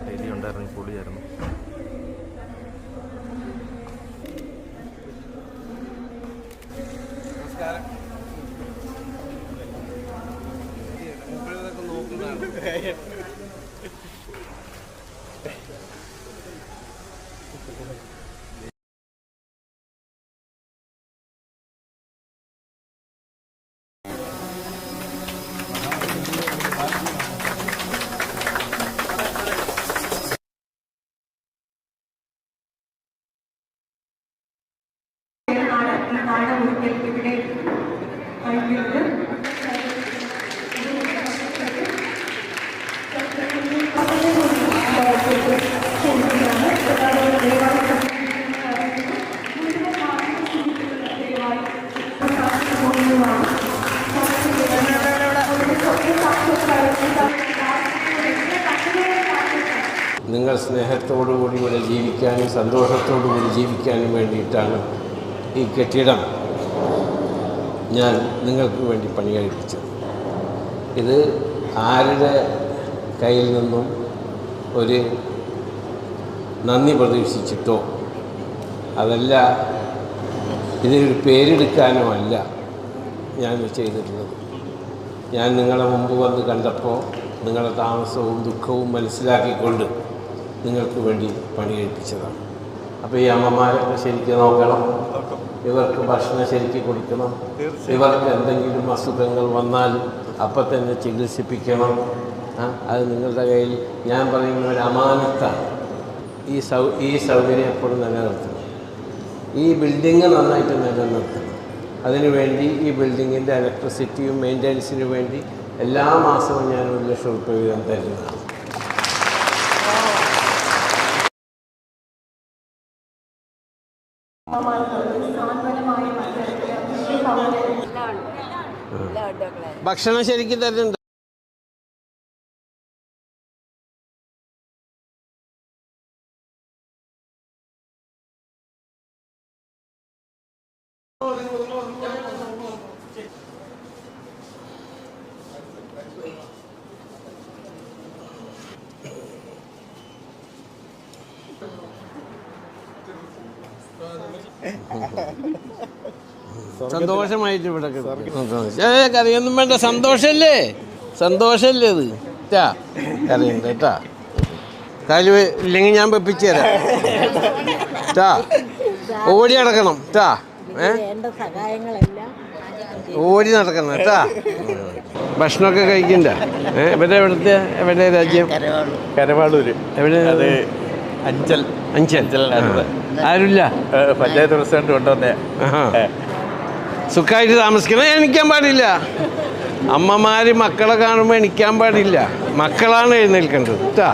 Daily ഉണ്ടായിരുന്നു, പൊളിയായിരുന്നു. നിങ്ങൾ സ്നേഹത്തോടുകൂടി ഇവിടെ ജീവിക്കാനും സന്തോഷത്തോടുകൂടി ജീവിക്കാനും വേണ്ടിയിട്ടാണ് ഈ കെട്ടിടം ഞാൻ നിങ്ങൾക്ക് വേണ്ടി പണി കഴിപ്പിച്ചത്. ഇത് ആരുടെ കയ്യിൽ നിന്നും ഒരു നന്ദി പ്രതീക്ഷിച്ചിട്ടോ അതല്ല ഇതിനൊരു പേരെടുക്കാനോ അല്ല ഞാൻ ചെയ്തിട്ടുള്ളത്. ഞാൻ നിങ്ങളെ മുമ്പ് വന്ന് കണ്ടപ്പോൾ നിങ്ങളുടെ താമസവും ദുഃഖവും മനസ്സിലാക്കിക്കൊണ്ട് നിങ്ങൾക്ക് വേണ്ടി പണി കഴിപ്പിച്ചതാണ്. അപ്പോൾ ഈ അമ്മമാരൊക്കെ ശരിക്കും നോക്കണം, ഇവർക്ക് ഭക്ഷണം ശരിക്കും കൊടുക്കണം, ഇവർക്ക് എന്തെങ്കിലും അസുഖങ്ങൾ വന്നാൽ അപ്പം തന്നെ ചികിത്സിപ്പിക്കണം. അത് നിങ്ങളുടെ കയ്യിൽ ഞാൻ പറയുന്ന ഒരു അമാനത്താണ്. ഈ സൗകര്യം എപ്പോഴും നിലനിർത്തണം. ഈ ബിൽഡിങ് നന്നായിട്ട് നിലനിർത്തണം. അതിനുവേണ്ടി ഈ ബിൽഡിങ്ങിൻ്റെ ഇലക്ട്രിസിറ്റിയും മെയിൻ്റനൻസിനു വേണ്ടി എല്ലാ മാസവും ഞാൻ 1 ലക്ഷം രൂപ വീതം തരുന്നതാണ്. ഭക്ഷണം ശരിക്കും തരുന്നുണ്ട്. സന്തോഷമായിട്ട് ഇവിടെ കറിയൊന്നും വേണ്ട. സന്തോഷല്ലേ ഇത് കറിയുണ്ട് കേട്ടാ. കാല് ഇല്ലെങ്കിൽ ഞാൻ വെപ്പിച്ചു തരാം ട്ടാ. ഓടി നടക്കണം ട്ടാ. ഓടി നടക്കണം കേട്ടാ. ഭക്ഷണമൊക്കെ കഴിക്കണ്ട? എവിടെ രാജ്യം? കരവാളൂര്. എവിടെ? അത് അഞ്ചൽ. ആരുമില്ല? പഞ്ചായത്ത് പ്രസിഡന്റ് കൊണ്ടുവന്നേ. സുഖമായിട്ട് താമസിക്കണം. എണിക്കാൻ പാടില്ല. അമ്മമാര് മക്കളെ കാണുമ്പോൾ എണിക്കാൻ പാടില്ല. മക്കളാണ് എഴുന്നേൽക്കേണ്ടത് കേട്ടാ.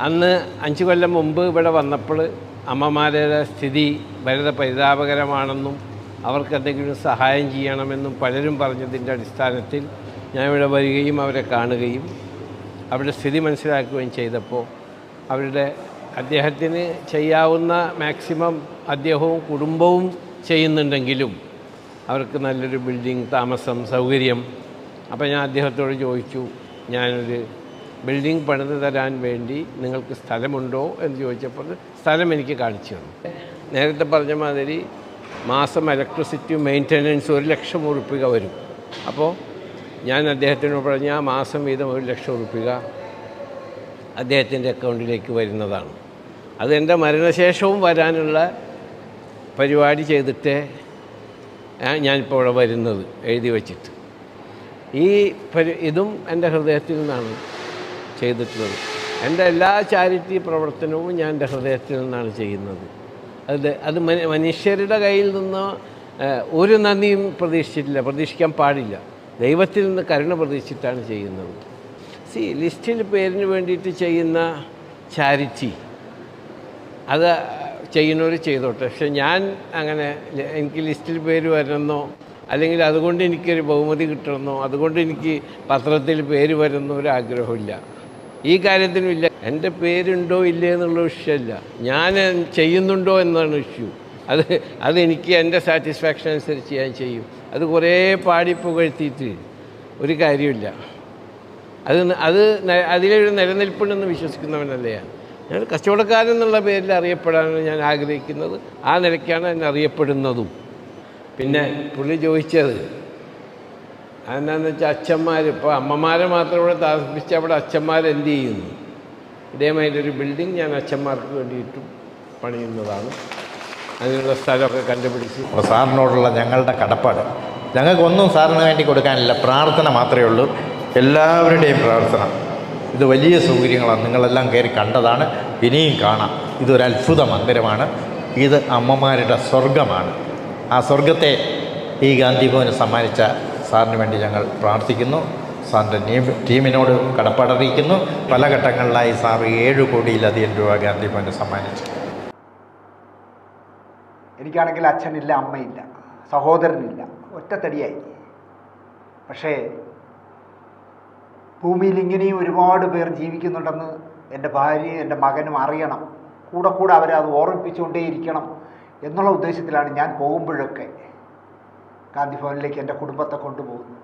അന്ന് 5 കൊല്ലം മുമ്പ് ഇവിടെ വന്നപ്പോൾ അമ്മമാരുടെ സ്ഥിതി വളരെ പരിതാപകരമാണെന്നും അവർക്ക് എന്തെങ്കിലും സഹായം ചെയ്യണമെന്നും പലരും പറഞ്ഞതിൻ്റെ അടിസ്ഥാനത്തിൽ ഞാൻ ഇവിടെ വരികയും അവരെ കാണുകയും അവരുടെ സ്ഥിതി മനസ്സിലാക്കുകയും ചെയ്തപ്പോൾ അദ്ദേഹത്തിന് ചെയ്യാവുന്ന മാക്സിമം അദ്ദേഹവും കുടുംബവും ചെയ്യുന്നുണ്ടെങ്കിലും അവർക്ക് നല്ലൊരു ബിൽഡിംഗ്, താമസം, സൗകര്യം. അപ്പോൾ ഞാൻ അദ്ദേഹത്തോട് ചോദിച്ചു, ഞാനൊരു ബിൽഡിംഗ് പണിത് തരാൻ വേണ്ടി നിങ്ങൾക്ക് സ്ഥലമുണ്ടോ എന്ന് ചോദിച്ചപ്പോൾ സ്ഥലം എനിക്ക് കാണിച്ചു തന്നു. നേരത്തെ പറഞ്ഞ മാതിരി മാസം ഇലക്ട്രിസിറ്റി മെയിൻ്റനൻസ് 1 ലക്ഷം ഉറുപ്പിക വരും. അപ്പോൾ ഞാൻ അദ്ദേഹത്തിനോട് പറഞ്ഞ ആ മാസം വീതം 1 ലക്ഷം ഉറുപ്പിക അദ്ദേഹത്തിൻ്റെ അക്കൗണ്ടിലേക്ക് വരുന്നതാണ്. അത് എൻ്റെ മരണശേഷവും വരാനുള്ള പരിപാടി ചെയ്തിട്ടേ ഞാനിപ്പോൾ ഇവിടെ വരുന്നത്, എഴുതി വച്ചിട്ട്. ഇതും എൻ്റെ ഹൃദയത്തിൽ നിന്നാണ് ചെയ്തിട്ടുള്ളത്. എൻ്റെ എല്ലാ ചാരിറ്റി പ്രവർത്തനവും ഞാൻ എൻ്റെ ഹൃദയത്തിൽ നിന്നാണ് ചെയ്യുന്നത്. അത് മനുഷ്യരുടെ കയ്യിൽ നിന്ന് ഒരു നന്ദിയും പ്രതീക്ഷിക്കാൻ പാടില്ല. ദൈവത്തിൽ നിന്ന് കരുണ പ്രതീക്ഷിച്ചിട്ടാണ് ചെയ്യുന്നത്. ലിസ്റ്റിൽ പേരിന് വേണ്ടിയിട്ട് ചെയ്യുന്ന ചാരിറ്റി അത് ചെയ്യുന്നവർ ചെയ്തോട്ടെ. പക്ഷെ ഞാൻ അങ്ങനെ എനിക്ക് ലിസ്റ്റിൽ പേര് വരണമെന്നോ അല്ലെങ്കിൽ അതുകൊണ്ട് എനിക്കൊരു ബഹുമതി കിട്ടണമെന്നോ അതുകൊണ്ട് എനിക്ക് പത്രത്തിൽ പേര് വരുന്നോ ഒരു ആഗ്രഹമില്ല. ഈ കാര്യത്തിനുമില്ല. എൻ്റെ പേരുണ്ടോ ഇല്ലേ എന്നുള്ള വിഷയമല്ല, ഞാൻ ചെയ്യുന്നുണ്ടോ എന്നാണ് ഇഷ്യൂ. അതെനിക്ക് എൻ്റെ സാറ്റിസ്ഫാക്ഷൻ അനുസരിച്ച് ഞാൻ ചെയ്യും. അത് കുറേ പാടി പുകഴ്ത്തിയിട്ട് ഒരു കാര്യമില്ല. അതിലൊരു നിലനിൽപ്പുണ്ടെന്ന് വിശ്വസിക്കുന്നവനല്ലേ ഞാൻ കച്ചവടക്കാരൻ എന്നുള്ള പേരിൽ അറിയപ്പെടാനാണ് ഞാൻ ആഗ്രഹിക്കുന്നത്. ആ നിലയ്ക്കാണ് എന്നെ അറിയപ്പെടുന്നതും. പിന്നെ പുള്ളി ചോദിച്ചത് അതെന്താണെന്ന് വെച്ചാൽ അച്ഛന്മാർ ഇപ്പോൾ അമ്മമാരെ മാത്രം ഇവിടെ താമസിപ്പിച്ച് അവിടെ അച്ഛന്മാരെന്ത് ചെയ്യുന്നു? ഇതേമാതിരി ബിൽഡിംഗ് ഞാൻ അച്ഛന്മാർക്ക് വേണ്ടിയിട്ടും പണിയുന്നതാണ്. അതിനുള്ള സ്ഥലമൊക്കെ കണ്ടുപിടിച്ച്. സാറിനോടുള്ള ഞങ്ങളുടെ കടപ്പാട്, ഞങ്ങൾക്കൊന്നും സാറിന് വേണ്ടി കൊടുക്കാനില്ല, പ്രാർത്ഥന മാത്രമേ ഉള്ളൂ. എല്ലാവരുടെയും പ്രാർത്ഥന. ഇത് വലിയ സൗകര്യങ്ങളാണ്, നിങ്ങളെല്ലാം കയറി കണ്ടതാണ്, ഇനിയും കാണാം. ഇതൊരു അത്ഭുത മന്ദിരമാണ്. ഇത് അമ്മമാരുടെ സ്വർഗമാണ്. ആ സ്വർഗത്തെ ഈ ഗാന്ധി ഭവന് സമ്മാനിച്ച സാറിന് വേണ്ടി ഞങ്ങൾ പ്രാർത്ഥിക്കുന്നു. സാറിൻ്റെ ടീമിനോട് കടപ്പാടറിയിക്കുന്നു. പല ഘട്ടങ്ങളിലായി സാർ 7 കോടിയിലധികം രൂപ ഗാന്ധി ഭവന് സമ്മാനിച്ചു. എനിക്കാണെങ്കിൽ അച്ഛനില്ല, അമ്മയില്ല, സഹോദരനില്ല, ഒറ്റത്തടിയായി. പക്ഷേ ഭൂമിയിൽ ഇങ്ങനെയും ഒരുപാട് പേർ ജീവിക്കുന്നുണ്ടെന്ന് എൻ്റെ ഭാര്യയും എൻ്റെ മകനും അറിയണം. കൂടെ അവരെ അത് ഓർമ്മിപ്പിച്ചുകൊണ്ടേയിരിക്കണം എന്നുള്ള ഉദ്ദേശത്തിലാണ് ഞാൻ പോകുമ്പോഴൊക്കെ ഗാന്ധി ഭവനിലേക്ക് എൻ്റെ കുടുംബത്തെ കൊണ്ടുപോകുന്നത്.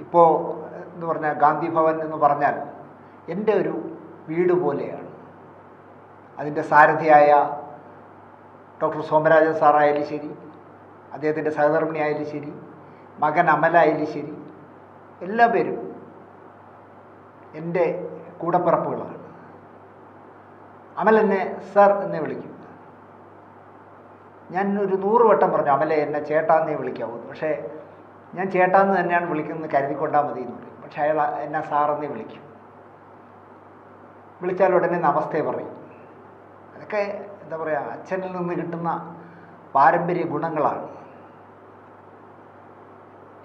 ഇപ്പോൾ എന്ന് പറഞ്ഞാൽ ഗാന്ധി ഭവൻ എന്ന് പറഞ്ഞാൽ എൻ്റെ ഒരു വീട് പോലെയാണ്. അതിൻ്റെ സാരഥിയായ ഡോക്ടർ സോമരാജൻ സാറായാലും ശരി, അദ്ദേഹത്തിൻ്റെ സഹധർമ്മിണി ആയാലും ശരി, മകൻ അമലായാലും ശരി, എല്ലാ പേരും എൻ്റെ കൂടപ്പിറപ്പുകളാണ്. അമൽ എന്നെ സർ എന്നെ വിളിക്കും. ഞാൻ ഒരു 100 വട്ടം പറഞ്ഞു അമലെ എന്നെ ചേട്ടാന്നേ വിളിക്കാവൂ. പക്ഷേ ഞാൻ ചേട്ടാന്ന് തന്നെയാണ് വിളിക്കുന്നത്, കരുതിക്കൊണ്ടാൽ മതി എന്ന് പറയും. പക്ഷേ അയാൾ എന്നെ സാറെന്നേ വിളിക്കും. വിളിച്ചാൽ ഉടനെ നമസ്തേ പറയും. അതൊക്കെ എന്താ പറയുക, അച്ഛനിൽ നിന്ന് കിട്ടുന്ന പാരമ്പര്യ ഗുണങ്ങളാണ്.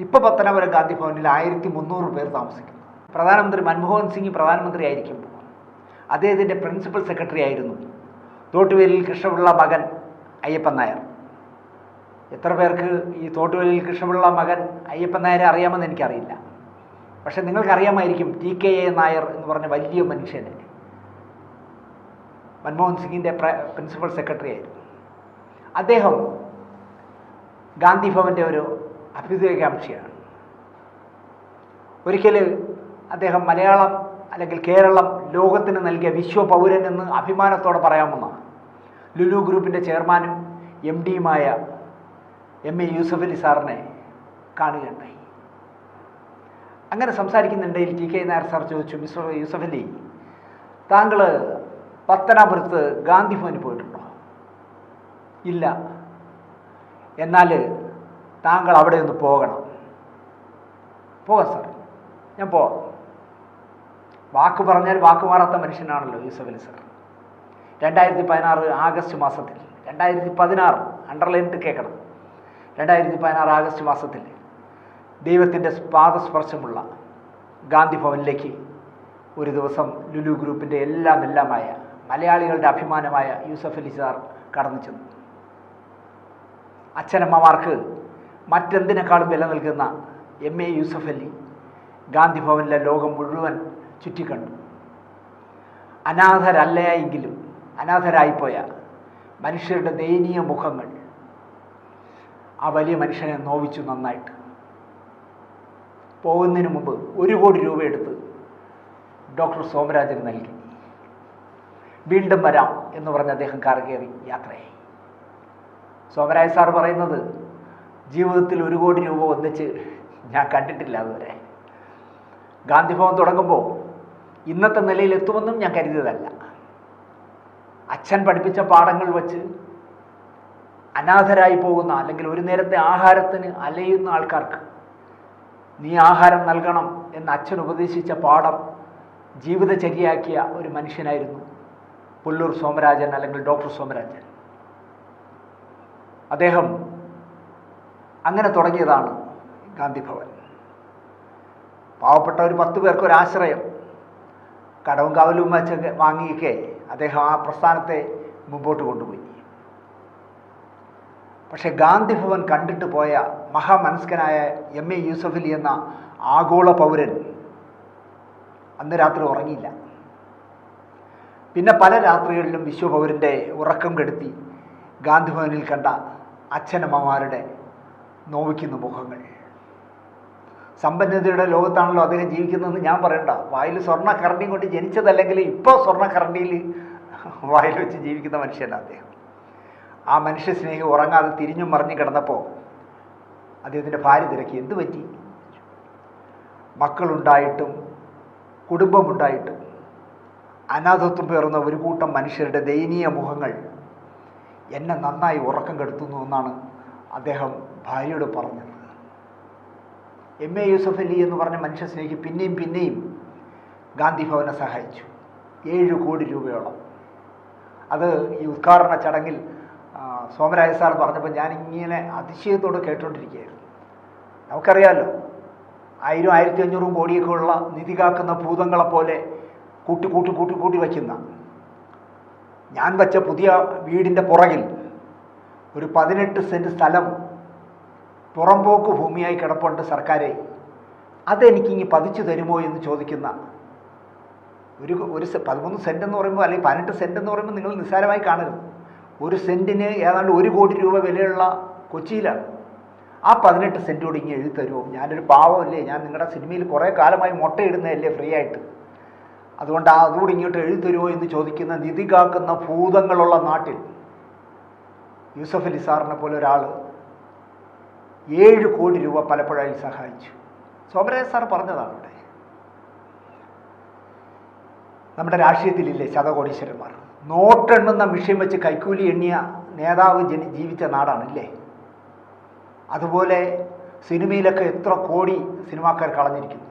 ഇപ്പോൾ പത്തനാപുരം ഗാന്ധി ഭവനിൽ 1300 പേർ താമസിക്കുന്നു. പ്രധാനമന്ത്രി മൻമോഹൻ സിംഗ് പ്രധാനമന്ത്രി ആയിരിക്കുമ്പോൾ അദ്ദേഹത്തിൻ്റെ പ്രിൻസിപ്പൽ സെക്രട്ടറി ആയിരുന്നു തോട്ടുവേലിൽ കൃഷ്ണപിള്ള മകൻ അയ്യപ്പൻ നായർ. എത്ര പേർക്ക് ഈ തോട്ടുവേലിൽ കൃഷ്ണപിള്ള മകൻ അയ്യപ്പൻ നായരെ അറിയാമെന്ന് എനിക്കറിയില്ല. പക്ഷേ നിങ്ങൾക്കറിയാമായിരിക്കും TKA നായർ എന്ന് പറഞ്ഞ വലിയ മനുഷ്യനെ. മൻമോഹൻ സിംഗിൻ്റെ പ്രിൻസിപ്പൽ സെക്രട്ടറി ആയിരുന്നു അദ്ദേഹം. ഗാന്ധി ഭവൻ്റെ ഒരു അഭ്യുദയകാംക്ഷിയാണ്. ഒരിക്കൽ അദ്ദേഹം മലയാളം അല്ലെങ്കിൽ കേരളം ലോകത്തിന് നൽകിയ വിശ്വപൗരൻ എന്ന് അഭിമാനത്തോടെ പറയാമെന്നാണ് ലുലു ഗ്രൂപ്പിൻ്റെ ചെയർമാനും MD-യുമായ MA യൂസഫ് അലി സാറിനെ കാണുകയുണ്ടായി. അങ്ങനെ സംസാരിക്കുന്നുണ്ടെങ്കിൽ ടി കെ നായർ സാർ ചോദിച്ചു, മിസ്റ്റർ യൂസഫ് അലി, താങ്കൾ പത്തനാപുരത്ത് ഗാന്ധി ഭവനിൽ പോയിട്ടുണ്ടോ? ഇല്ല. എന്നാൽ താങ്കൾ അവിടെ ഒന്ന് പോകണം. പോകാം സാർ, ഞാൻ പോവാം. വാക്ക് പറഞ്ഞാൽ വാക്ക് മാറാത്ത മനുഷ്യനാണല്ലോ യൂസഫ് അലി സാർ. 2016 ആഗസ്റ്റ് മാസത്തിൽ, 2016 അണ്ടർലൈനിട്ട് കേൾക്കണം, 2016 ആഗസ്റ്റ് മാസത്തിൽ ദൈവത്തിൻ്റെ പാദസ്പർശമുള്ള ഗാന്ധി ഭവനിലേക്ക് ഒരു ദിവസം ലുലു ഗ്രൂപ്പിൻ്റെ എല്ലാമായ മലയാളികളുടെ അഭിമാനമായ യൂസഫ് അലി സാർ കടന്നു ചെന്നു. അച്ഛനമ്മമാർക്ക് മറ്റെന്തിനേക്കാളും വില നൽകുന്ന MA യൂസഫ് അലി ഗാന്ധി ഭവനിലെ ലോകം മുഴുവൻ ചുറ്റിക്കണ്ടു. അനാഥരല്ലയെങ്കിലും അനാഥരായിപ്പോയ മനുഷ്യരുടെ ദയനീയ മുഖങ്ങൾ ആ വലിയ മനുഷ്യനെ നോവിച്ചു നന്നായിട്ട്. പോകുന്നതിന് മുമ്പ് 1 കോടി രൂപ എടുത്ത് ഡോക്ടർ സോമരാജന് നൽകി. വീണ്ടും വരാം എന്ന് പറഞ്ഞ് അദ്ദേഹം കാർ കയറി യാത്രയായി. സോമരാജ് സാർ പറയുന്നത്, ജീവിതത്തിൽ 1 കോടി രൂപ ഒന്നിച്ച് ഞാൻ കണ്ടിട്ടില്ല അതുവരെ. ഗാന്ധി ഭവൻ തുടങ്ങുമ്പോൾ ഇന്നത്തെ നിലയിൽ എത്തുമെന്നും ഞാൻ കരുതിയതല്ല. അച്ഛൻ പഠിപ്പിച്ച പാഠങ്ങൾ വച്ച് അനാഥരായി പോകുന്ന, അല്ലെങ്കിൽ ഒരു നേരത്തെ ആഹാരത്തിന് അലയുന്ന ആൾക്കാർക്ക് നീ ആഹാരം നൽകണം എന്ന് അച്ഛൻ ഉപദേശിച്ച പാഠം ജീവിതചര്യയാക്കിയ ഒരു മനുഷ്യനായിരുന്നു പുല്ലൂർ സോമരാജൻ, അല്ലെങ്കിൽ ഡോക്ടർ സോമരാജൻ. അദ്ദേഹം അങ്ങനെ തുടങ്ങിയതാണ് ഗാന്ധി ഭവൻ. പാവപ്പെട്ട ഒരു 10 പേർക്ക് ഒരു ആശ്രയം കടവും കാവലും വെച്ചൊക്കെ വാങ്ങിയൊക്കെ അദ്ദേഹം ആ പ്രസ്ഥാനത്തെ മുമ്പോട്ട് കൊണ്ടുപോയി. പക്ഷേ ഗാന്ധി ഭവൻ കണ്ടിട്ട് പോയ മഹാമനസ്കനായ MA യൂസഫ് അലി എന്ന ആഗോള പൗരൻ അന്ന് രാത്രി ഉറങ്ങിയില്ല. പിന്നെ പല രാത്രികളിലും വിശ്വപൗരൻ്റെ ഉറക്കം കെടുത്തി ഗാന്ധി ഭവനിൽ കണ്ട അച്ഛനമ്മമാരുടെ നോവിക്കുന്ന മുഖങ്ങൾ. സമ്പന്നതയുടെ ലോകത്താണല്ലോ അദ്ദേഹം ജീവിക്കുന്നതെന്ന് ഞാൻ പറയണ്ട. വായിൽ സ്വർണ്ണക്കരണ്ടിയും കൊണ്ട് ജനിച്ചതല്ലെങ്കിൽ ഇപ്പോൾ സ്വർണ്ണക്കരണ്ടിയിൽ വായിൽ വെച്ച് ജീവിക്കുന്ന മനുഷ്യനാണ് അദ്ദേഹം. ആ മനുഷ്യസ്നേഹി ഉറങ്ങാതെ തിരിഞ്ഞും മറിഞ്ഞു കിടന്നപ്പോൾ അദ്ദേഹത്തിൻ്റെ ഭാര്യ തിരക്കി, എന്തു പറ്റി? മക്കളുണ്ടായിട്ടും കുടുംബമുണ്ടായിട്ടും അനാഥത്വം പേറുന്ന ഒരു കൂട്ടം മനുഷ്യരുടെ ദയനീയ മുഖങ്ങൾ എന്നെ നന്നായി ഉറക്കം കെടുത്തുന്നു എന്നാണ് അദ്ദേഹം ഭാര്യയോട് പറഞ്ഞത്. MA യൂസഫ് അലി എന്ന് പറഞ്ഞ മനുഷ്യസ്നേഹി പിന്നെയും ഗാന്ധി ഭവനെ സഹായിച്ചു. 7 കോടി രൂപയോളം. അത് ഈ ഉദ്ഘാടന ചടങ്ങിൽ സോമരാജ് സാർ പറഞ്ഞപ്പോൾ ഞാനിങ്ങനെ അതിശയത്തോടെ കേട്ടുകൊണ്ടിരിക്കുകയായിരുന്നു. നമുക്കറിയാമല്ലോ, 1000, 1500 കോടിയൊക്കെ ഉള്ള നിധി കാക്കുന്ന ഭൂതങ്ങളെപ്പോലെ കൂട്ടി വയ്ക്കുന്ന, ഞാൻ വച്ച പുതിയ വീടിൻ്റെ പുറകിൽ ഒരു 18 സെൻറ്റ് സ്ഥലം പുറമ്പോക്ക് ഭൂമിയായി കിടപ്പുണ്ട് സർക്കാരെ, അതെനിക്കിങ്ങി പതിച്ചു തരുമോ എന്ന് ചോദിക്കുന്ന ഒരു 13 സെൻറ്റ് എന്ന് പറയുമ്പോൾ, അല്ലെങ്കിൽ 18 സെൻറ്റ് എന്ന് പറയുമ്പോൾ നിങ്ങൾ നിസ്സാരമായി കാണരുത്. 1 സെൻറ്റിന് ഏതാണ്ട് 1 കോടി രൂപ വിലയുള്ള കൊച്ചിയിലാണ്. ആ 18 സെൻറ്റോട് ഇങ്ങനെ എഴുതി തരുമോ? ഞാനൊരു പാവമല്ലേ, ഞാൻ നിങ്ങളുടെ സിനിമയിൽ കുറേ കാലമായി മുട്ടയിടുന്നതല്ലേ ഫ്രീ ആയിട്ട്, അതുകൊണ്ട് അതുകൂടി ഇങ്ങോട്ട് എഴുതി തരുമോ എന്ന് ചോദിക്കുന്ന നിധി കാക്കുന്ന ഭൂതങ്ങളുള്ള നാട്ടിൽ യൂസഫ് അലി സാറിനെ പോലെ ഒരാൾ 7 കോടി രൂപ പലപ്പോഴായി സഹായിച്ചു. സോമരാജ് സാർ പറഞ്ഞതാണ്. ഇവിടെ നമ്മുടെ രാഷ്ട്രീയത്തിലില്ലേ ശതകോടീശ്വരന്മാർ? നോട്ടെണ്ണുന്ന മിഷ്യം വെച്ച് കൈക്കൂലി എണ്ണിയ നേതാവ് ജീവിച്ച നാടാണില്ലേ? അതുപോലെ സിനിമയിലൊക്കെ എത്ര കോടി സിനിമാക്കാർ കളഞ്ഞിരിക്കുന്നു.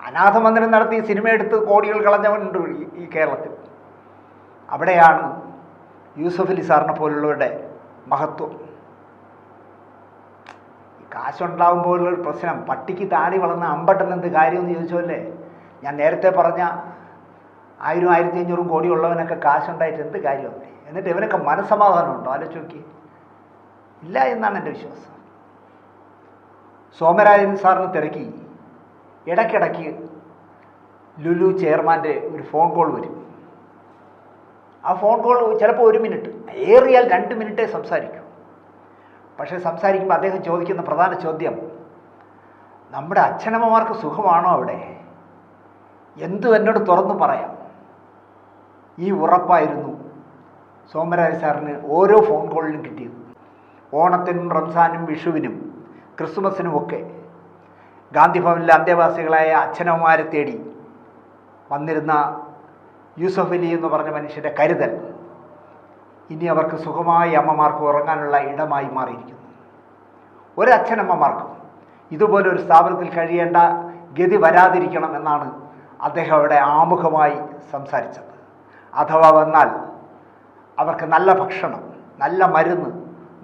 അനാഥമന്ദിരം നടത്തി സിനിമ എടുത്ത് കോടികൾ കളഞ്ഞവനുണ്ട് ഈ കേരളത്തിൽ. അവിടെയാണ് യൂസഫ് അലി സാറിനെ പോലുള്ളവരുടെ മഹത്വം. കാശുണ്ടാകുമ്പോഴുള്ളൊരു പ്രശ്നം, പട്ടിക്ക് താടി വളർന്ന അമ്പട്ടൻ എന്ത് കാര്യമെന്ന് ചോദിച്ചല്ലേ? ഞാൻ നേരത്തെ പറഞ്ഞ 1000, 1500 കോടി ഉള്ളവനൊക്കെ കാശുണ്ടായിട്ട് എന്ത് കാര്യമാണ്? എന്നിട്ട് ഇവനൊക്കെ മനസ്സമാധാനമുണ്ടോ? ആലോചിച്ച് നോക്കി. ഇല്ല എന്നാണ് എൻ്റെ വിശ്വാസം. സോമരാജൻ സാറിന് തിരക്കി ഇടയ്ക്കിടയ്ക്ക് ലുലു ചെയർമാൻ്റെ ഒരു ഫോൺ കോൾ വരും. ആ ഫോൺ കോൾ ചിലപ്പോൾ 1 മിനിറ്റ്, ഏറിയാൽ 2 മിനിറ്റേ സംസാരിക്കൂ. പക്ഷേ സംസാരിക്കുമ്പോൾ അദ്ദേഹം ചോദിക്കുന്ന പ്രധാന ചോദ്യം, നമ്മുടെ അച്ഛനമ്മമാർക്ക് സുഖമാണോ അവിടെ? എന്തും എന്നോട് തുറന്നു പറയാം. ഈ ഉറപ്പായിരുന്നു സോമരാജ് സാറിന് ഓരോ ഫോൺ കോളിലും കിട്ടിയത്. ഓണത്തിനും റംസാനും വിഷുവിനും ക്രിസ്മസിനുമൊക്കെ ഗാന്ധി ഭവനിലെ അന്തേവാസികളായ അച്ഛനമ്മമാരെ തേടി വന്നിരുന്ന യൂസഫ് അലി എന്ന് പറഞ്ഞ മനുഷ്യൻ്റെ കരുതൽ ഇനി അവർക്ക് സുഖമായി അമ്മമാർക്ക് ഉറങ്ങാനുള്ള ഇടമായി മാറിയിരിക്കുന്നു. ഒരച്ഛനമ്മമാർക്കും ഇതുപോലെ ഒരു സ്ഥാപനത്തിൽ കഴിയേണ്ട ഗതി വരാതിരിക്കണം എന്നാണ് അദ്ദേഹം അവിടെ ആമുഖമായി സംസാരിച്ചത്. അഥവാ വന്നാൽ അവർക്ക് നല്ല ഭക്ഷണം, നല്ല മരുന്ന്,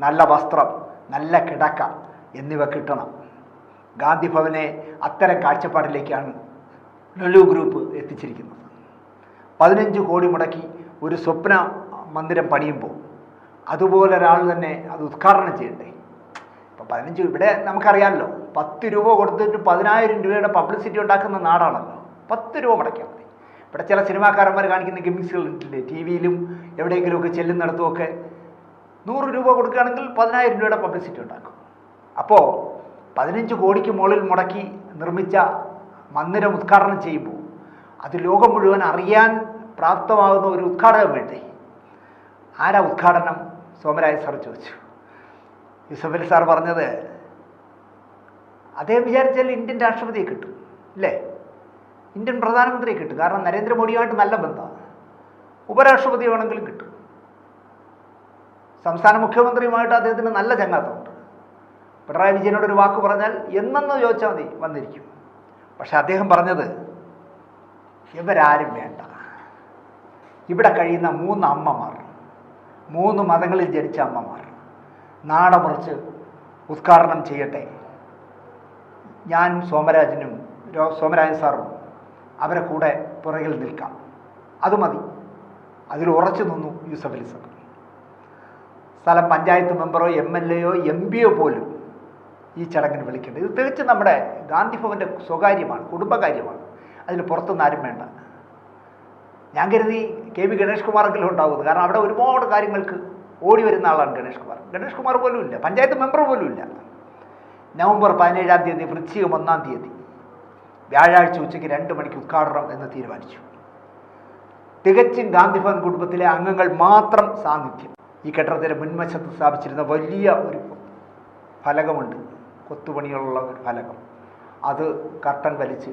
നല്ല വസ്ത്രം, നല്ല കിടക്ക എന്നിവ കിട്ടണം. ഗാന്ധി ഭവനെ അത്തരം കാഴ്ചപ്പാടിലേക്കാണ് ലുലു ഗ്രൂപ്പ് എത്തിച്ചിരിക്കുന്നത്. 15 കോടി മുടക്കി ഒരു സ്വപ്ന മന്ദിരം പണിയുമ്പോൾ അതുപോലെ ഒരാൾ തന്നെ അത് ഉദ്ഘാടനം ചെയ്യണ്ടേ? ഇപ്പം 15 ഇവിടെ നമുക്കറിയാമല്ലോ, 10 രൂപ കൊടുത്തിട്ട് 10,000 രൂപയുടെ പബ്ലിസിറ്റി ഉണ്ടാക്കുന്ന നാടാണല്ലോ. 10 രൂപ മുടക്കിയാൽ മതി. ഇവിടെ ചില സിനിമാക്കാരന്മാർ കാണിക്കുന്ന ഗിമ്മിക്സുകളുണ്ടല്ലേ, ടി വിയിലും എവിടെയെങ്കിലുമൊക്കെ ചെല്ലുന്നിടത്തുമൊക്കെ 100 രൂപ കൊടുക്കുകയാണെങ്കിൽ 10,000 രൂപയുടെ പബ്ലിസിറ്റി ഉണ്ടാക്കും. അപ്പോൾ 15 കോടിക്ക് മുകളിൽ മുടക്കി നിർമ്മിച്ച മന്ദിരം ഉദ്ഘാടനം ചെയ്യുമ്പോൾ അത് ലോകം മുഴുവൻ അറിയാൻ പ്രാപ്തമാകുന്ന ഒരു ഉദ്ഘാടനം വേണ്ടേ? ആരാ ഉദ്ഘാടനം? സോമരായ സാർ ചോദിച്ചു. യൂസഫ് അലി സാർ പറഞ്ഞത് അദ്ദേഹം വിചാരിച്ചാൽ ഇന്ത്യൻ രാഷ്ട്രപതിയെ കിട്ടും, അല്ലേ? ഇന്ത്യൻ പ്രധാനമന്ത്രിയെ കിട്ടും. കാരണം നരേന്ദ്രമോദിയുമായിട്ട് നല്ല ബന്ധമാണ്. ഉപരാഷ്ട്രപതി വേണമെങ്കിലും കിട്ടും. സംസ്ഥാന മുഖ്യമന്ത്രിയുമായിട്ട് അദ്ദേഹത്തിന് നല്ല ചങ്ങാത്തമുണ്ട്. പിണറായി വിജയനോട് ഒരു വാക്ക് പറഞ്ഞാൽ എന്നെന്ന് ചോദിച്ചാൽ മതി, വന്നിരിക്കും. പക്ഷെ അദ്ദേഹം പറഞ്ഞത് ഇവരാരും വേണ്ട, ഇവിടെ കഴിയുന്ന 3 അമ്മമാർ, 3 മതങ്ങളിൽ ജനിച്ച അമ്മമാർ നാടമുറിച്ച് ഉദ്ഘാടനം ചെയ്യട്ടെ. ഞാൻ സോമരാജൻ സാറും അവരെ കൂടെ പുറകിൽ നിൽക്കാം, അത് മതി. അതിൽ ഉറച്ചു നിന്നു യൂസഫ് അലി സാർ. സ്ഥലം പഞ്ചായത്ത് മെമ്പറോ MLA യോ MP യോ പോലും ഈ ചടങ്ങിന് വിളിക്കേണ്ടത്. ഇത് തികച്ചും നമ്മുടെ ഗാന്ധി ഭവൻ്റെ സ്വകാര്യമാണ്, കുടുംബകാര്യമാണ്. അതിൽ പുറത്തുനിന്ന് ആരും വേണ്ട. ഞാൻ കരുതി KB ഗണേഷ് കുമാറെങ്കിലും ഉണ്ടാവുന്നത്. കാരണം അവിടെ ഒരുപാട് കാര്യങ്ങൾക്ക് ഓടി വരുന്ന ആളാണ് ഗണേഷ് കുമാർ. ഗണേഷ് കുമാർ പോലും ഇല്ല, പഞ്ചായത്ത് മെമ്പർ പോലും ഇല്ല. നവംബർ 17-ാം തീയതി, വൃശ്ചികം 1-ാം തീയതി വ്യാഴാഴ്ച ഉച്ചയ്ക്ക് 2 മണിക്ക് ഉദ്ഘാടനം എന്ന് തീരുമാനിച്ചു. തികച്ചും ഗാന്ധി ഭവൻ കുടുംബത്തിലെ അംഗങ്ങൾ മാത്രം സാന്നിധ്യം. ഈ കെട്ടിടത്തിൻ്റെ മുൻവശത്ത് സ്ഥാപിച്ചിരുന്ന വലിയ ഒരു ഫലകമുണ്ട്, കൊത്തുപണികളുള്ള ഒരു ഫലകം. അത് കർട്ടൻ വലിച്ച്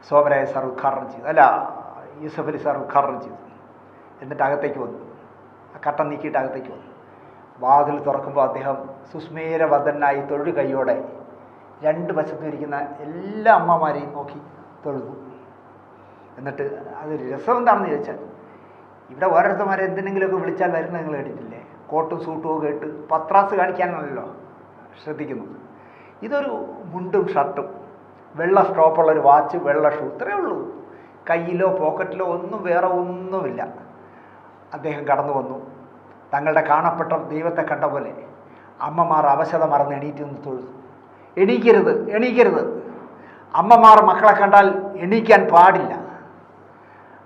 സോമരായ സാർ ഉദ്ഘാടനം ചെയ്തു, അല്ല യൂസഫ് അലി സാർ ഉദ്ഘാടനം ചെയ്തു. എന്നിട്ട് അകത്തേക്ക് വന്നു, ആ കർട്ടൻ നീക്കിയിട്ട് അകത്തേക്ക് വന്നു. വാതിൽ തുറക്കുമ്പോൾ അദ്ദേഹം സുസ്മേരവദനായി തൊഴു കൈയോടെ 2 വശത്തും ഇരിക്കുന്ന എല്ലാ അമ്മമാരെയും നോക്കി തൊഴുതു. എന്നിട്ട് അതൊരു രസം എന്താണെന്ന് ചോദിച്ചാൽ, ഇവിടെ ഓരോരുത്തന്മാരെ എന്തിനെങ്കിലുമൊക്കെ വിളിച്ചാൽ വരുന്നത് നിങ്ങൾ കേട്ടിട്ടില്ലേ? കോട്ടും സൂട്ടും ഒക്കെ ഇട്ട് പത്രാസ് കാണിക്കാനാണല്ലോ ശ്രദ്ധിക്കുന്നത്. ഇതൊരു മുണ്ടും ഷർട്ടും, വെള്ള സ്ട്രോപ്പുള്ളൊരു വാച്ച്, വെള്ള ഷൂ, ഇത്രയേ ഉള്ളൂ. കയ്യിലോ പോക്കറ്റിലോ വേറെ ഒന്നുമില്ല. അദ്ദേഹം കടന്നു വന്നു. തങ്ങളുടെ കാണപ്പെട്ട ദൈവത്തെ കണ്ട പോലെ അമ്മമാർ അവശത മറന്ന് എണീറ്റ് നിന്ന് തൊഴുതു. എണീക്കരുത്, എണീക്കരുത്. അമ്മമാർ മക്കളെ കണ്ടാൽ എണീക്കാൻ പാടില്ല.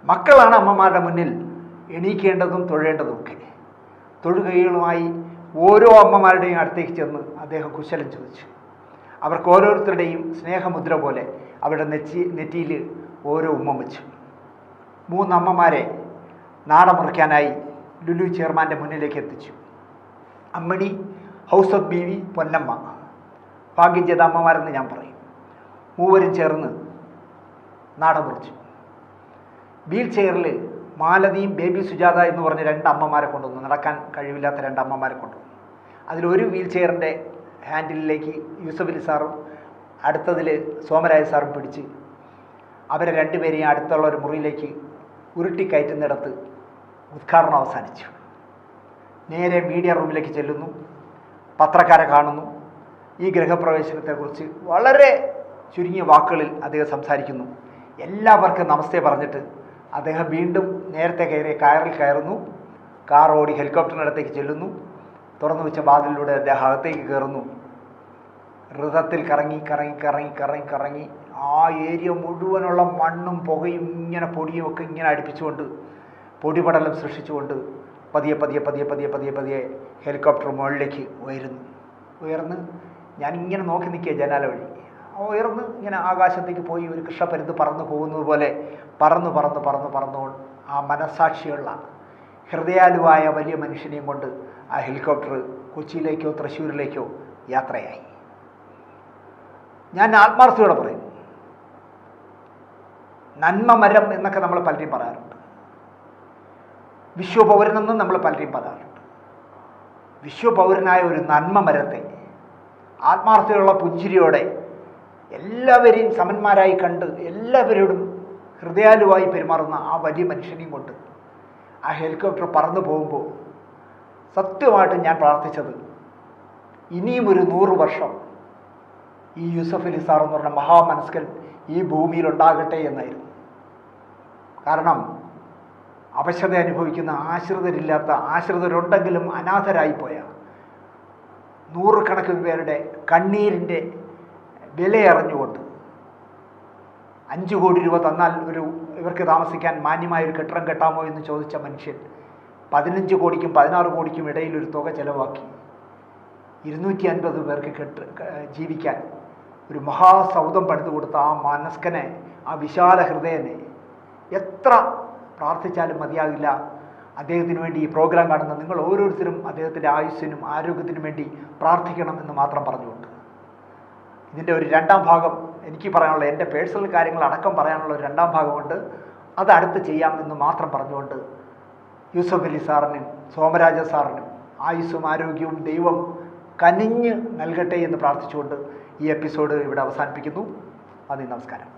മക്കളാണ് അമ്മമാരുടെ മുന്നിൽ എണീക്കേണ്ടതും തൊഴേണ്ടതുമൊക്കെ. തൊഴുകൈകളുമായി ഓരോ അമ്മമാരുടെയും അടുത്തേക്ക് ചെന്ന് അദ്ദേഹം കുശലം ചോദിച്ചു. അവർക്ക് ഓരോരുത്തരുടെയും സ്നേഹമുദ്ര പോലെ അവരുടെ നെറ്റിയിൽ ഓരോ ഉമ്മ വെച്ചു. 3 അമ്മമാരെ നാടമുറിക്കാനായി ലുലു ചെയർമാൻ്റെ മുന്നിലേക്ക് എത്തിച്ചു. അമ്മണി, ഹൗസത്ത് ബീവി, പൊന്നമ്മ, ഭാഗ്യം ചെയ്ത അമ്മമാരെന്ന് ഞാൻ പറയും. 3 ചേർന്ന് നാടമുറിച്ചു. വീൽ ചെയറിൽ മാലതിയും ബേബി സുജാത എന്ന് പറഞ്ഞ് 2 അമ്മമാരെ കൊണ്ടുവന്നു. നടക്കാൻ കഴിവില്ലാത്ത 2 അമ്മമാരെ കൊണ്ടുവന്നു. അതിലൊരു വീൽ ചെയറിൻ്റെ ഹാൻഡിലേക്ക് യൂസഫ് അലി സാറും അടുത്തതിൽ സോമരായ സാറും പിടിച്ച് അവരെ 2 പേരെയും അടുത്തുള്ള ഒരു മുറിയിലേക്ക് ഉരുട്ടിക്കയറ്റുന്നിടത്ത് ഉദ്ഘാടനം അവസാനിച്ചു. നേരെ മീഡിയ റൂമിലേക്ക് ചെല്ലുന്നു. പത്രക്കാരെ കാണുന്നു. ഈ ഗൃഹപ്രവേശനത്തെക്കുറിച്ച് വളരെ ചുരുങ്ങിയ വാക്കുകളിൽ അദ്ദേഹം സംസാരിക്കുന്നു. എല്ലാവർക്കും നമസ്തേ പറഞ്ഞിട്ട് അദ്ദേഹം വീണ്ടും നേരത്തെ കാറിൽ കയറുന്നു. കാർ ഓടി ഹെലികോപ്റ്ററിനടുത്തേക്ക് ചെല്ലുന്നു. തുറന്നു വെച്ച വാതിലിലൂടെ അദ്ദേഹം അകത്തേക്ക് കയറുന്നു. രഥത്തിൽ കറങ്ങി കറങ്ങി കറങ്ങി കറങ്ങി കറങ്ങി ആ ഏരിയ മുഴുവനുള്ള മണ്ണും പുകയും ഇങ്ങനെ പൊടിയും ഒക്കെ ഇങ്ങനെ അടുപ്പിച്ചുകൊണ്ട് പൊടിപടലം സൃഷ്ടിച്ചുകൊണ്ട് പതിയെ പതിയെ പതിയെ പതിയെ പതിയെ പതിയെ ഹെലികോപ്റ്റർ മുകളിലേക്ക് ഉയർന്ന് ഞാനിങ്ങനെ നോക്കി നിൽക്കുക ജനാല വഴി. ഉയർന്ന് ഇങ്ങനെ ആകാശത്തേക്ക് പോയി ഒരു കൃഷ്ണപ്പരുന്ത് പറന്നു പോകുന്നത് പോലെ പറന്ന് പറന്ന് പറന്ന് പറന്നുകൊണ്ട് ആ മനസ്സാക്ഷിയുള്ള ഹൃദയാലുവായ വലിയ മനുഷ്യനെയും കൊണ്ട് ആ ഹെലികോപ്റ്റർ കൊച്ചിയിലേക്കോ തൃശ്ശൂരിലേക്കോ യാത്രയായി. ഞാൻ ആത്മാർത്ഥതയോടെ പറയും, നന്മ മരം എന്നൊക്കെ നമ്മൾ പലരും പറയാറുണ്ട്, വിശ്വപൗരനെന്നും നമ്മൾ പലരും പറയാറുണ്ട്. വിശ്വപൗരനായ ഒരു നന്മ മരത്തെ ആത്മാർത്ഥതയുള്ള പുഞ്ചിരിയോടെ എല്ലാവരെയും സമന്മാരായി കണ്ട് എല്ലാവരോടും ഹൃദയാലുവായി പെരുമാറുന്ന ആ വലിയ മനുഷ്യനെയും കൊണ്ട് ആ ഹെലികോപ്റ്റർ പറന്നു പോകുമ്പോൾ സത്യമായിട്ടും ഞാൻ പ്രാർത്ഥിച്ചത് ഇനിയും ഒരു 100 വർഷം ഈ യൂസഫ് അലി സാർ എന്ന് പറഞ്ഞ മഹാമനസ്കൻ ഈ ഭൂമിയിൽ ഉണ്ടാകട്ടെ എന്നായിരുന്നു. കാരണം അവശത അനുഭവിക്കുന്ന, ആശ്രിതരില്ലാത്ത, ആശ്രിതരുണ്ടെങ്കിലും അനാഥരായിപ്പോയ നൂറുകണക്കിന് പേരുടെ കണ്ണീരിൻ്റെ വിലയറിഞ്ഞുകൊണ്ട് 5 കോടി രൂപ തന്നാൽ ഇവർക്ക് താമസിക്കാൻ മാന്യമായൊരു കെട്ടിടം കെട്ടാമോ എന്ന് ചോദിച്ച മനുഷ്യൻ 15 കോടിക്കും 16 കോടിക്കും ഇടയിൽ ഒരു തുക ചെലവാക്കി 250 പേർക്ക് ജീവിക്കാൻ ഒരു മഹാസൗധം പണിതു കൊടുത്ത ആ മനസ്കനെ, ആ വിശാല ഹൃദയനെ എത്ര പ്രാർത്ഥിച്ചാലും മതിയാകില്ല. അദ്ദേഹത്തിന് വേണ്ടി ഈ പ്രോഗ്രാം കാണുന്ന നിങ്ങൾ ഓരോരുത്തരും അദ്ദേഹത്തിൻ്റെ ആയുസ്സിനും ആരോഗ്യത്തിനും വേണ്ടി പ്രാർത്ഥിക്കണം എന്ന് മാത്രം പറഞ്ഞുകൊണ്ട് ഇതിൻ്റെ ഒരു 2ാം ഭാഗം എനിക്ക് പറയാനുള്ള, എൻ്റെ പേഴ്സണൽ കാര്യങ്ങൾ അടക്കം പറയാനുള്ള ഒരു 2ാം ഭാഗമുണ്ട്. അത് അടുത്ത് ചെയ്യാം എന്ന് മാത്രം പറഞ്ഞുകൊണ്ട് യൂസഫ് അലി സാറിനും സോമരാജ സാറിനും ആയുസ്സും ആരോഗ്യവും ദൈവം കനിഞ്ഞ് നൽകട്ടെ എന്ന് പ്രാർത്ഥിച്ചുകൊണ്ട് ഈ എപ്പിസോഡ് ഇവിടെ അവസാനിപ്പിക്കുന്നു. നന്ദി, നമസ്കാരം.